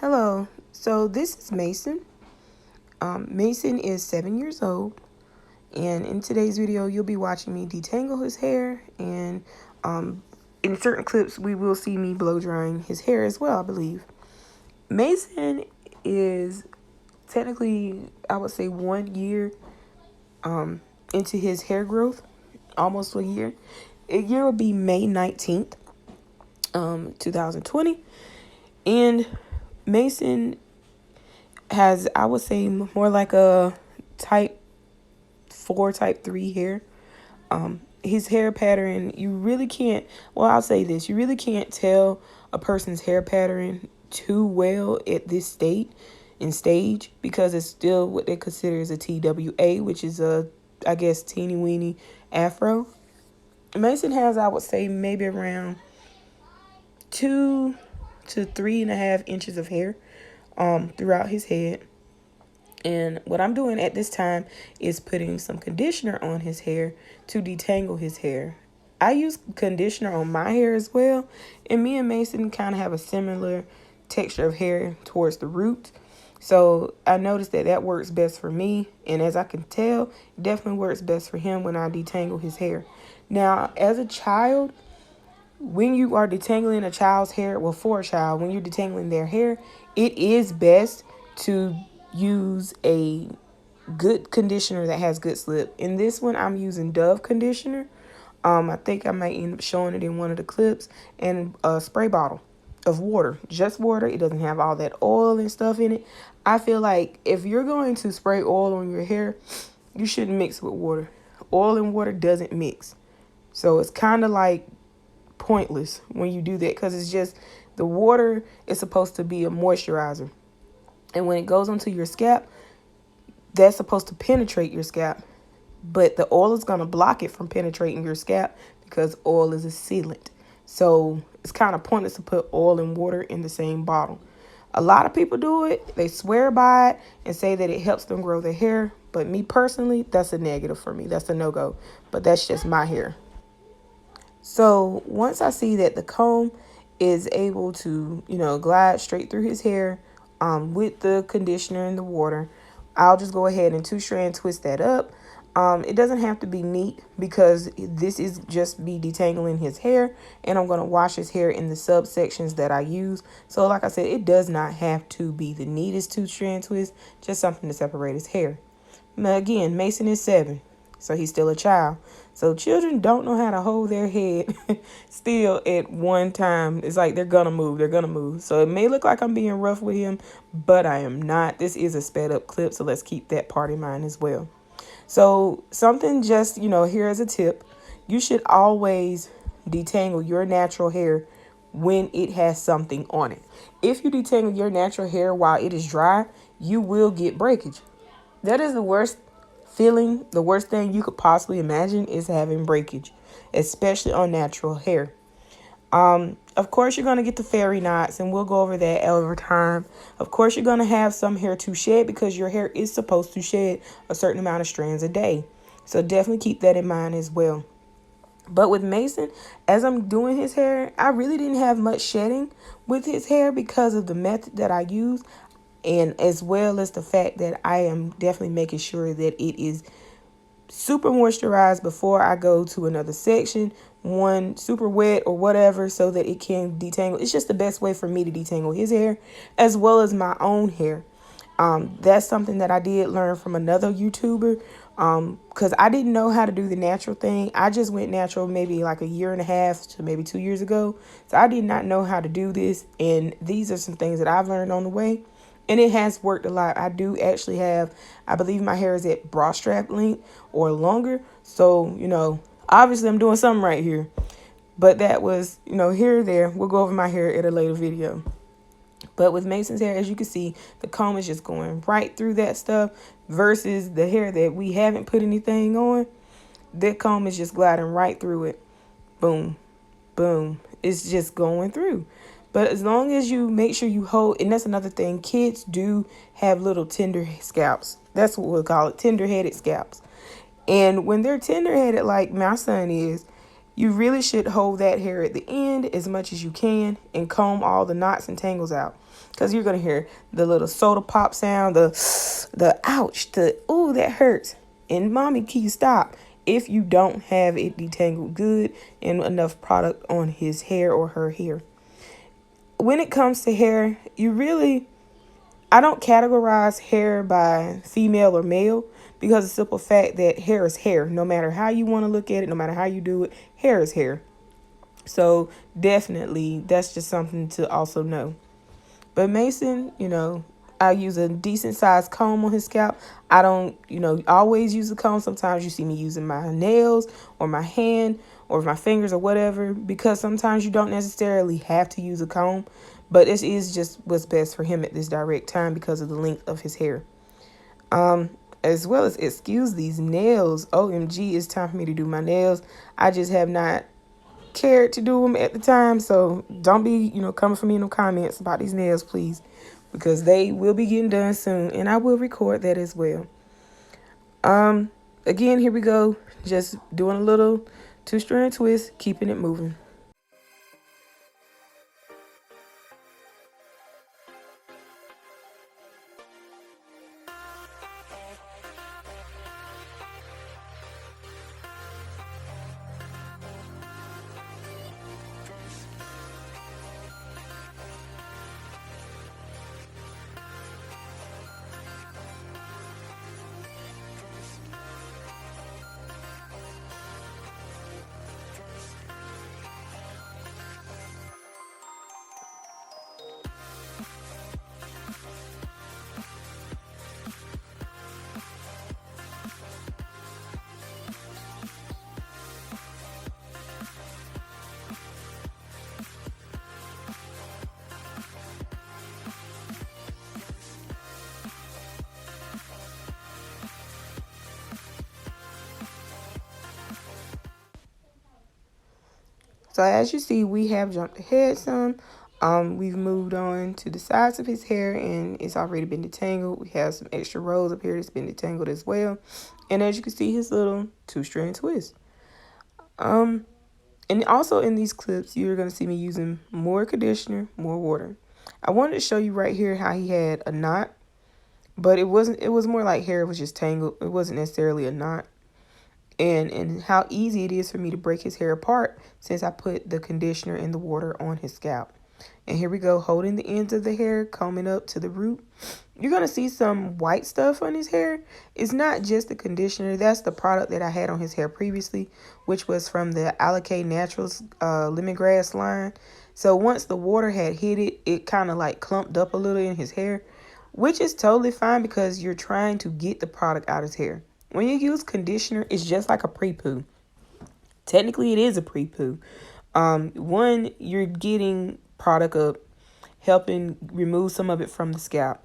Hello, so this is Mason. Mason is 7 years old, and in today's video, you'll be watching me detangle his hair, and in certain clips, we will see me blow drying his hair as well, I believe. Mason is technically, I would say, 1 year into his hair growth, almost a year. A year will be May 19th, 2020, and Mason has, I would say, more like a type 4, type 3 hair. His hair pattern, you really can't, well, I'll say this, you really can't tell a person's hair pattern too well at this stage because it's still what they consider as a TWA, which is I guess, teeny weeny Afro. Mason has, I would say, maybe around 2 to 3.5 inches of hair throughout his head. And what I'm doing at this time is putting some conditioner on his hair to detangle his hair. I use conditioner on my hair as well. And me and Mason kind of have a similar texture of hair towards the root. So I noticed that works best for me. And as I can tell, it definitely works best for him when I detangle his hair. Now, as a child, when you are detangling a child's hair, well, for a child, when you're detangling their hair, it is best to use a good conditioner that has good slip. In this one, I'm using Dove conditioner. I think I might end up showing it in one of the clips, and a spray bottle of water, just water. It doesn't have all that oil and stuff in it. I feel like if you're going to spray oil on your hair, you shouldn't mix with water. Oil and water doesn't mix. So it's kind of like pointless when you do that, because it's just, the water is supposed to be a moisturizer, and when it goes onto your scalp, that's supposed to penetrate your scalp, but the oil is going to block it from penetrating your scalp because oil is a sealant. So it's kind of pointless to put oil and water in the same bottle. A lot of people do it, they swear by it and say that it helps them grow their hair, but me personally, that's a negative for me. That's a no-go, but that's just my hair. So once I see that the comb is able to, glide straight through his hair with the conditioner and the water, I'll just go ahead and 2-strand twist that up. It doesn't have to be neat because this is just me detangling his hair, and I'm going to wash his hair in the subsections that I use. So like I said, it does not have to be the neatest 2-strand twist, just something to separate his hair. Now, again, Mason is 7. So he's still a child. So children don't know how to hold their head still at one time. It's like they're gonna move. They're gonna move. So it may look like I'm being rough with him, but I am not. This is a sped up clip, so let's keep that part in mind as well. So something just, here as a tip, you should always detangle your natural hair when it has something on it. If you detangle your natural hair while it is dry, you will get breakage. That is the worst feeling. The worst thing you could possibly imagine is having breakage, especially on natural hair. Of course, you're going to get the fairy knots, and we'll go over that over time. Of course, you're going to have some hair to shed because your hair is supposed to shed a certain amount of strands a day. So definitely keep that in mind as well. But with Mason, as I'm doing his hair, I really didn't have much shedding with his hair because of the method that I use, and as well as the fact that I am definitely making sure that it is super moisturized before I go to another section, one super wet or whatever, so that it can detangle. It's just the best way for me to detangle his hair as well as my own hair. That's something that I did learn from another YouTuber, because I didn't know how to do the natural thing. I just went natural maybe like a year and a half to maybe 2 years ago. So I did not know how to do this, and these are some things that I've learned on the way. And it has worked a lot. I do actually have, I believe my hair is at bra strap length or longer. So, obviously I'm doing something right here. But that was, here or there. We'll go over my hair at a later video. But with Mason's hair, as you can see, the comb is just going right through that stuff versus the hair that we haven't put anything on. That comb is just gliding right through it. Boom, boom. It's just going through. But as long as you make sure you hold, and that's another thing, kids do have little tender scalps. That's what we'll call it, tender-headed scalps. And when they're tender-headed like my son is, You really should hold that hair at the end as much as you can and comb all the knots and tangles out. Because you're going to hear the little soda pop sound, the ouch, the ooh, that hurts. And mommy, can you stop? If you don't have it detangled good and enough product on his hair or her hair. When it comes to hair, I don't categorize hair by female or male because of the simple fact that hair is hair. No matter how you want to look at it, no matter how you do it, hair is hair. So definitely that's just something to also know. But Mason, I use a decent sized comb on his scalp. I don't, always use a comb. Sometimes you see me using my nails or my hand or my fingers or whatever, because sometimes you don't necessarily have to use a comb. But it is just what's best for him at this direct time because of the length of his hair. As well as, excuse these nails. OMG, it's time for me to do my nails. I just have not cared to do them at the time. So don't be, coming for me in the comments about these nails, please. Because they will be getting done soon. And I will record that as well. Again, here we go. Just doing a little 2-strand twist, keeping it moving. So as you see, we have jumped ahead some. We've moved on to the sides of his hair and it's already been detangled. We have some extra rows up here that's been detangled as well. And as you can see, his little 2-strand twist. And also in these clips, you're going to see me using more conditioner, more water. I wanted to show you right here how he had a knot, but it was more like hair was just tangled. It wasn't necessarily a knot. And how easy it is for me to break his hair apart since I put the conditioner and the water on his scalp. And here we go, holding the ends of the hair, combing up to the root. You're going to see some white stuff on his hair. It's not just the conditioner. That's the product that I had on his hair previously, which was from the Alake Naturals lemongrass line. So once the water had hit it, it kind of like clumped up a little in his hair, which is totally fine because you're trying to get the product out of his hair. When you use conditioner, it's just like a prepoo. Technically, it is a prepoo. One, you're getting product up, helping remove some of it from the scalp,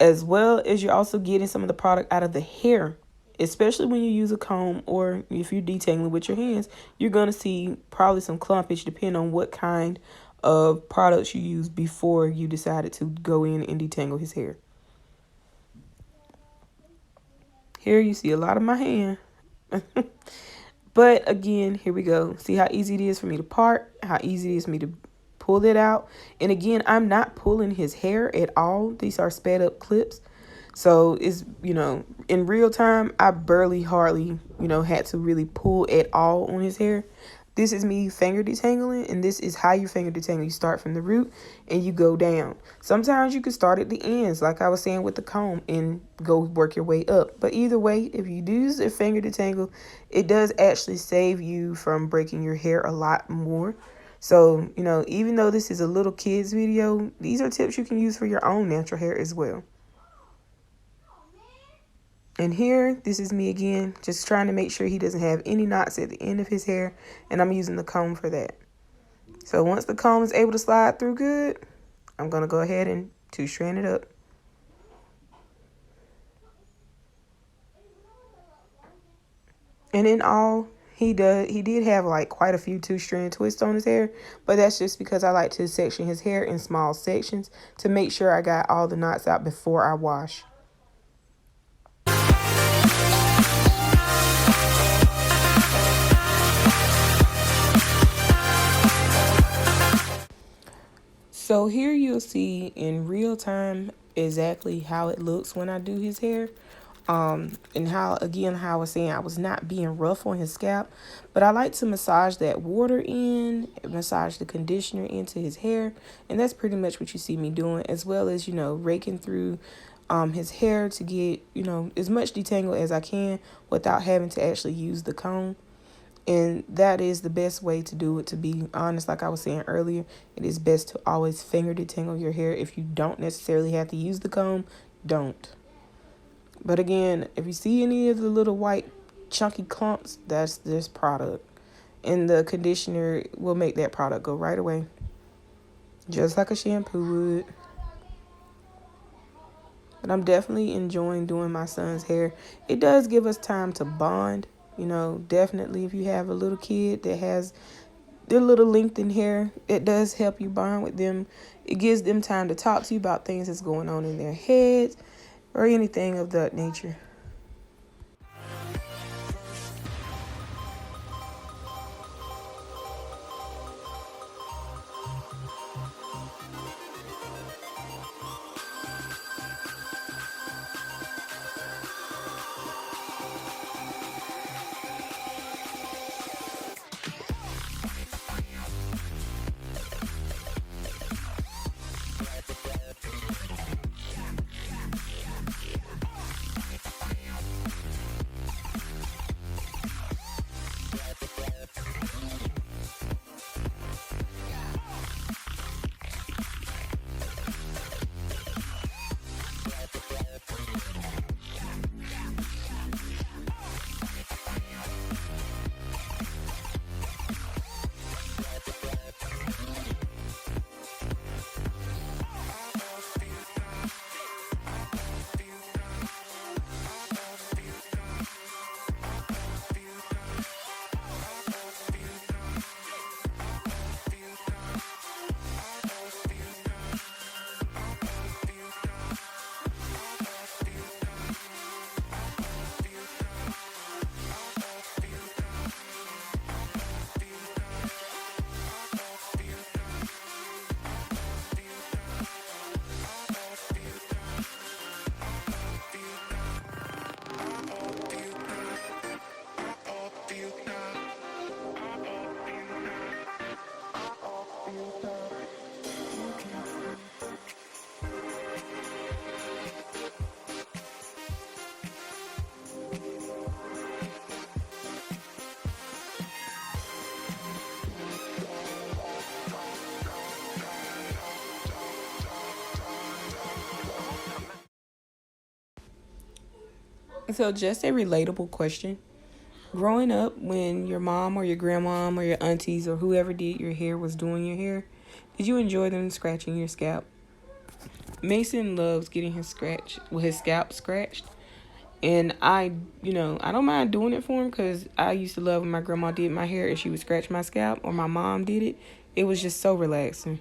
as well as you're also getting some of the product out of the hair, especially when you use a comb or if you're detangling with your hands. You're going to see probably some clumpage depending on what kind of products you use before you decided to go in and detangle his hair. Here you see a lot of my hand. But again, here we go. See how easy it is for me to part, how easy it is for me to pull it out. And again, I'm not pulling his hair at all. These are sped up clips. So it's, in real time, I hardly, had to really pull at all on his hair. This is me finger detangling, and this is how you finger detangle. You start from the root and you go down. Sometimes you can start at the ends, like I was saying with the comb, and go work your way up. But either way, if you do use a finger detangle, it does actually save you from breaking your hair a lot more. So, even though this is a little kids video, these are tips you can use for your own natural hair as well. And here, this is me again, just trying to make sure he doesn't have any knots at the end of his hair. And I'm using the comb for that. So once the comb is able to slide through good, I'm going to go ahead and 2-strand it up. And in all, he did have like quite a few 2-strand twists on his hair. But that's just because I like to section his hair in small sections to make sure I got all the knots out before I wash. So here you'll see in real time exactly how it looks when I do his hair. And how, again, how I was saying, I was not being rough on his scalp, but I like to massage that water in, massage the conditioner into his hair. And that's pretty much what you see me doing, as well as, raking through his hair to get, as much detangle as I can without having to actually use the comb. And that is the best way to do it, to be honest. Like I was saying earlier, it is best to always finger detangle your hair. If you don't necessarily have to use the comb, don't. But again, if you see any of the little white chunky clumps, that's this product. And the conditioner will make that product go right away. Just like a shampoo would. But I'm definitely enjoying doing my son's hair. It does give us time to bond. Definitely if you have a little kid that has their little lengthened hair, it does help you bond with them. It gives them time to talk to you about things that's going on in their heads or anything of that nature. So just a relatable question. Growing up, when your mom or your grandmom or your aunties or whoever did your hair was doing your hair, did you enjoy them scratching your scalp? Mason loves getting his scalp scratched. And I don't mind doing it for him, because I used to love when my grandma did my hair and she would scratch my scalp, or my mom did it. It was just so relaxing.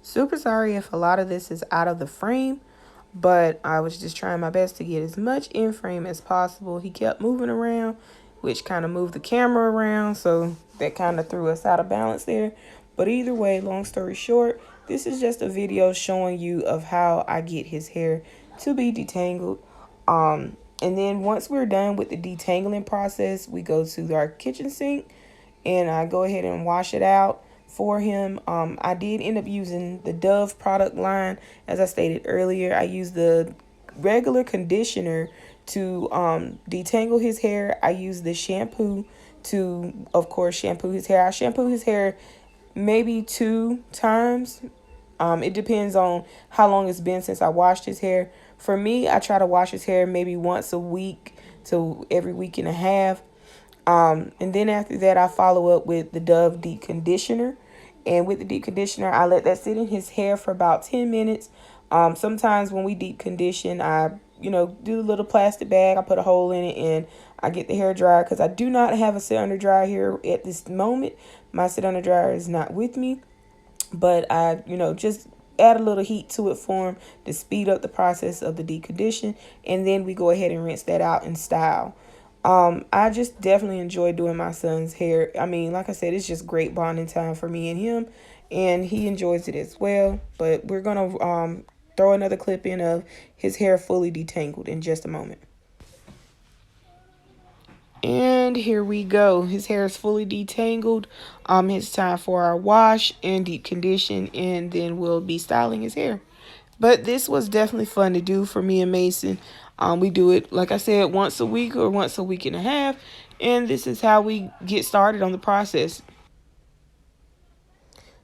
Super sorry if a lot of this is out of the frame, but I was just trying my best to get as much in frame as possible. He kept moving around, which kind of moved the camera around, so that kind of threw us out of balance there. But either way, long story short, this is just a video showing you of how I get his hair to be detangled. And then once we're done with the detangling process, we go to our kitchen sink and I go ahead and wash it out for him. I did end up using the Dove product line. As I stated earlier, I used the regular conditioner to detangle his hair. I use the shampoo to, of course, shampoo his hair. I shampoo his hair maybe 2 times. It depends on how long it's been since I washed his hair. For me, I try to wash his hair maybe once a week to every week and a half. And then after that, I follow up with the Dove deep conditioner. And with the deep conditioner, I let that sit in his hair for about 10 minutes. Sometimes when we deep condition, I, do a little plastic bag. I put a hole in it and I get the hair dryer because I do not have a sit under dryer here at this moment. My sit under dryer is not with me, but I, just add a little heat to it for him to speed up the process of the deep condition. And then we go ahead and rinse that out and style. I just definitely enjoy doing my son's hair. I mean, like I said, it's just great bonding time for me and him, and he enjoys it as well. But we're gonna throw another clip in of his hair fully detangled in just a moment. And here we go. His hair is fully detangled. It's time for our wash and deep condition, and then we'll be styling his hair. But this was definitely fun to do for me and Mason. We do it, like I said, once a week or once a week and a half. And this is how we get started on the process.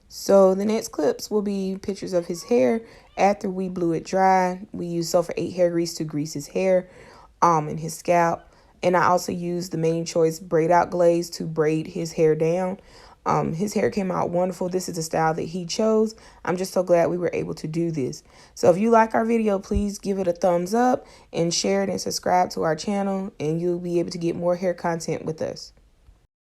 So the next clips will be pictures of his hair after we blew it dry. We used sulfur 8 hair grease to grease his hair and his scalp. And I also used the Main Choice braid out glaze to braid his hair down. His hair came out wonderful. This is the style that he chose. I'm just so glad we were able to do this. So if you like our video, please give it a thumbs up and share it and subscribe to our channel, and you'll be able to get more hair content with us.